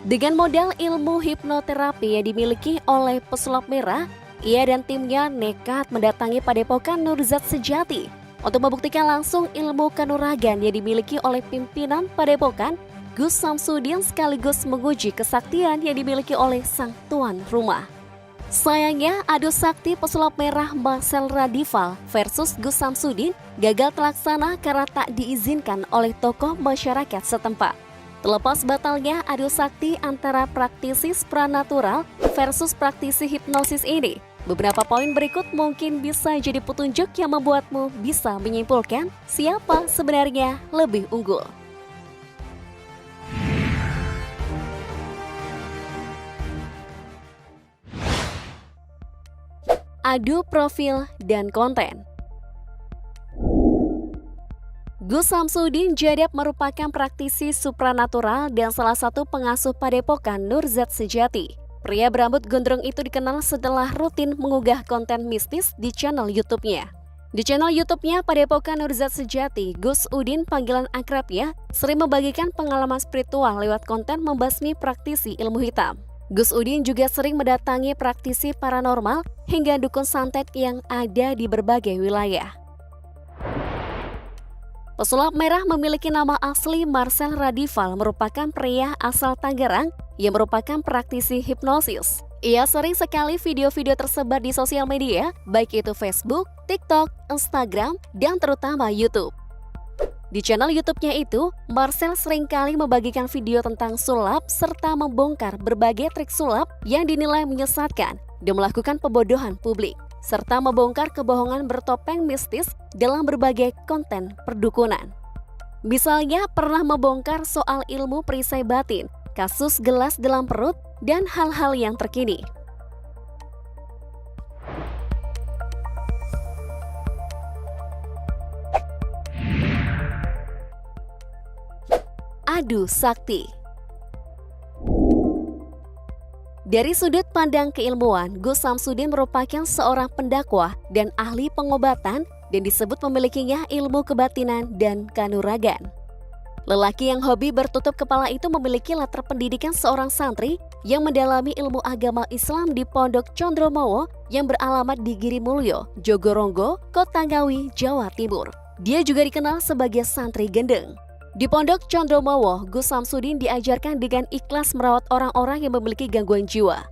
Dengan modal ilmu hipnoterapi yang dimiliki oleh pesulap merah, ia dan timnya nekat mendatangi Padepokan Nurzat Sejati untuk membuktikan langsung ilmu kanuragan yang dimiliki oleh pimpinan Padepokan, Gus Samsudin, sekaligus menguji kesaktian yang dimiliki oleh sang tuan rumah. Sayangnya, adu sakti pesulap merah Marcel Radival versus Gus Samsudin gagal terlaksana karena tak diizinkan oleh tokoh masyarakat setempat. Terlepas batalnya adu sakti antara praktisi supranatural versus praktisi hipnosis ini, beberapa poin berikut mungkin bisa jadi petunjuk yang membuatmu bisa menyimpulkan siapa sebenarnya lebih unggul. Adu profil dan konten. Gus Samsudin Jadab merupakan praktisi supranatural dan salah satu pengasuh Padepokan Nurzat Sejati. Pria berambut gondrong itu dikenal setelah rutin mengunggah konten mistis di channel YouTube-nya. Di channel YouTube-nya Padepokan Nurzat Sejati, Gus Udin, panggilan akrabnya, sering membagikan pengalaman spiritual lewat konten membasmi praktisi ilmu hitam. Gus Udin juga sering mendatangi praktisi paranormal hingga dukun santet yang ada di berbagai wilayah. Pesulap merah memiliki nama asli Marcel Radival, merupakan pria asal Tangerang yang merupakan praktisi hipnosis. Ia sering sekali video-video tersebar di sosial media, baik itu Facebook, TikTok, Instagram, dan terutama YouTube. Di channel YouTube-nya itu, Marcel seringkali membagikan video tentang sulap serta membongkar berbagai trik sulap yang dinilai menyesatkan dan melakukan pembodohan publik, serta membongkar kebohongan bertopeng mistis dalam berbagai konten perdukunan. Misalnya pernah membongkar soal ilmu perisai batin, kasus gelas dalam perut, dan hal-hal yang terkini. Adu sakti. Dari sudut pandang keilmuan, Gus Samsudin merupakan seorang pendakwah dan ahli pengobatan dan disebut memilikinya ilmu kebatinan dan kanuragan. Lelaki yang hobi bertutup kepala itu memiliki latar pendidikan seorang santri yang mendalami ilmu agama Islam di Pondok Condromowo yang beralamat di Girimulyo, Jogoronggo, Kota Ngawi, Jawa Timur. Dia juga dikenal sebagai santri gendeng. Di Pondok Condromowo, Gus Samsudin diajarkan dengan ikhlas merawat orang-orang yang memiliki gangguan jiwa.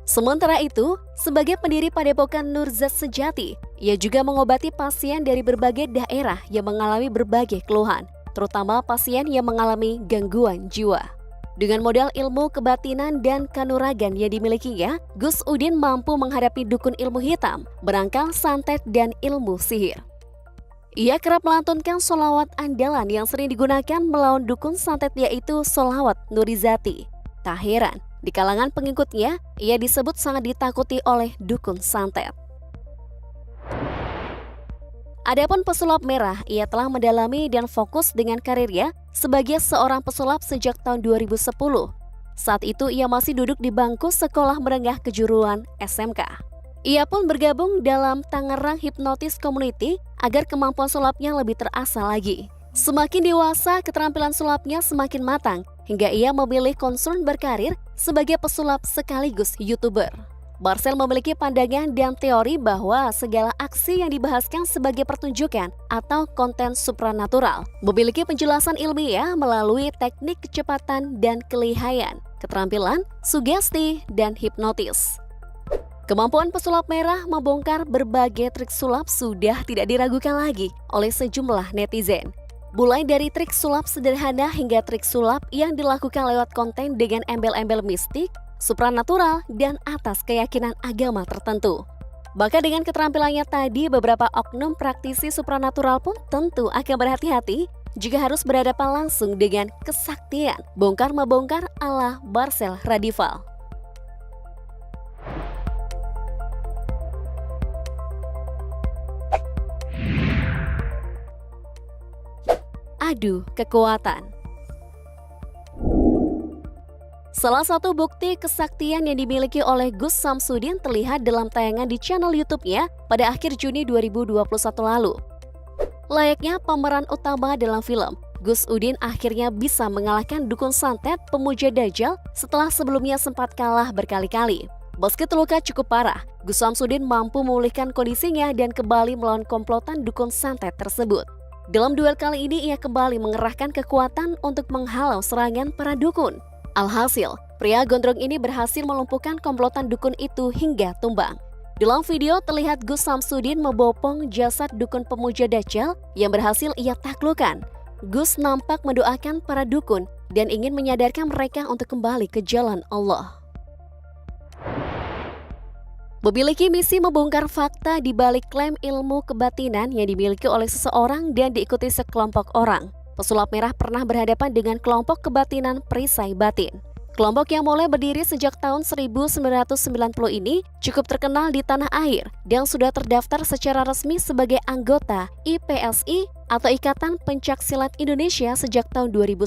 Sementara itu, sebagai pendiri Padepokan Nurzat Sejati, ia juga mengobati pasien dari berbagai daerah yang mengalami berbagai keluhan, terutama pasien yang mengalami gangguan jiwa. Dengan modal ilmu kebatinan dan kanuragan yang dimilikinya, Gus Udin mampu menghadapi dukun ilmu hitam, berangkal santet, dan ilmu sihir. Ia kerap melantunkan sholawat andalan yang sering digunakan melawan dukun santet, yaitu sholawat Nurizati. Tak heran, di kalangan pengikutnya, ia disebut sangat ditakuti oleh dukun santet. Adapun pesulap merah, ia telah mendalami dan fokus dengan karirnya sebagai seorang pesulap sejak tahun 2010. Saat itu ia masih duduk di bangku sekolah menengah kejuruan SMK. Ia pun bergabung dalam Tangerang Hypnotis Community agar kemampuan sulapnya lebih terasa lagi. Semakin dewasa, keterampilan sulapnya semakin matang, hingga ia memilih concern berkarir sebagai pesulap sekaligus YouTuber. Marcel memiliki pandangan dan teori bahwa segala aksi yang dibahaskan sebagai pertunjukan atau konten supranatural memiliki penjelasan ilmiah melalui teknik kecepatan dan kelihayan, keterampilan, sugesti, dan hipnotis. Kemampuan pesulap merah membongkar berbagai trik sulap sudah tidak diragukan lagi oleh sejumlah netizen. Mulai dari trik sulap sederhana hingga trik sulap yang dilakukan lewat konten dengan embel-embel mistik, supranatural, dan atas keyakinan agama tertentu. Bahkan dengan keterampilannya tadi, beberapa oknum praktisi supranatural pun tentu akan berhati-hati jika harus berhadapan langsung dengan kesaktian bongkar-membongkar ala Marcel Radival. Adu kekuatan. Salah satu bukti kesaktian yang dimiliki oleh Gus Samsudin terlihat dalam tayangan di channel YouTube-nya pada akhir Juni 2021 lalu. Layaknya pemeran utama dalam film, Gus Udin akhirnya bisa mengalahkan dukun santet pemuja Dajjal setelah sebelumnya sempat kalah berkali-kali. Meski terluka cukup parah, Gus Samsudin mampu memulihkan kondisinya dan kembali melawan komplotan dukun santet tersebut. Dalam duel kali ini ia kembali mengerahkan kekuatan untuk menghalau serangan para dukun. Alhasil, pria gondrong ini berhasil melumpuhkan komplotan dukun itu hingga tumbang. Dalam video terlihat Gus Samsudin membopong jasad dukun pemuja Dajjal yang berhasil ia taklukkan. Gus nampak mendoakan para dukun dan ingin menyadarkan mereka untuk kembali ke jalan Allah. Memiliki misi membongkar fakta di balik klaim ilmu kebatinan yang dimiliki oleh seseorang dan diikuti sekelompok orang. Pesulap merah pernah berhadapan dengan kelompok kebatinan perisai batin. Kelompok yang mulai berdiri sejak tahun 1990 ini cukup terkenal di tanah air dan sudah terdaftar secara resmi sebagai anggota IPSI atau Ikatan Pencaksilat Indonesia sejak tahun 2001.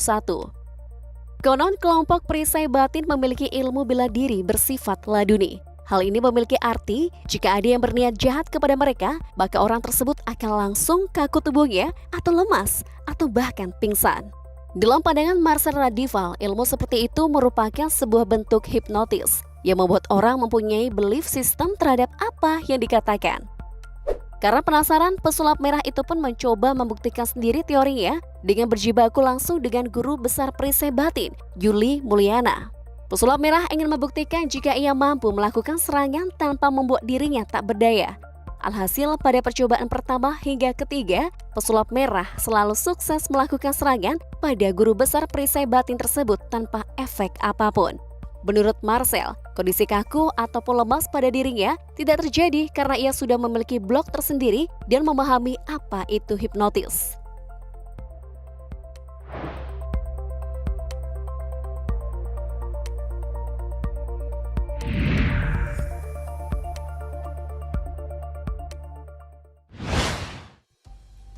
Konon kelompok perisai batin memiliki ilmu bela diri bersifat laduni. Hal ini memiliki arti jika ada yang berniat jahat kepada mereka, maka orang tersebut akan langsung kaku tubuhnya atau lemas atau bahkan pingsan. Dalam pandangan Marcel Radival, ilmu seperti itu merupakan sebuah bentuk hipnotis yang membuat orang mempunyai belief system terhadap apa yang dikatakan. Karena penasaran, pesulap merah itu pun mencoba membuktikan sendiri teorinya dengan berjibaku langsung dengan guru besar perisai batin, Yuli Mulyana. Pesulap merah ingin membuktikan jika ia mampu melakukan serangan tanpa membuat dirinya tak berdaya. Alhasil, pada percobaan pertama hingga ketiga, pesulap merah selalu sukses melakukan serangan pada guru besar perisai batin tersebut tanpa efek apapun. Menurut Marcel, kondisi kaku ataupun lemas pada dirinya tidak terjadi karena ia sudah memiliki blok tersendiri dan memahami apa itu hipnotis.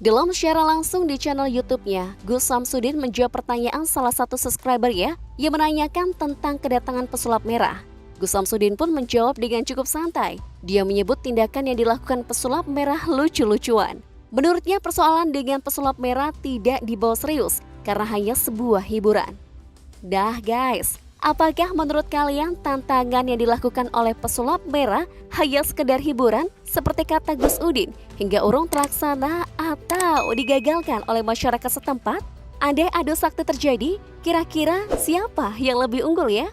Dalam siaran langsung di channel YouTube-nya, Gus Samsudin menjawab pertanyaan salah satu subscriber-nya yang menanyakan tentang kedatangan pesulap merah. Gus Samsudin pun menjawab dengan cukup santai. Dia menyebut tindakan yang dilakukan pesulap merah lucu-lucuan. Menurutnya persoalan dengan pesulap merah tidak dibawa serius karena hanya sebuah hiburan. Dah guys, apakah menurut kalian tantangan yang dilakukan oleh pesulap merah hanya sekedar hiburan seperti kata Gus Udin hingga urung terlaksana atau digagalkan oleh masyarakat setempat? Andai adu sakti terjadi, kira-kira siapa yang lebih unggul ya?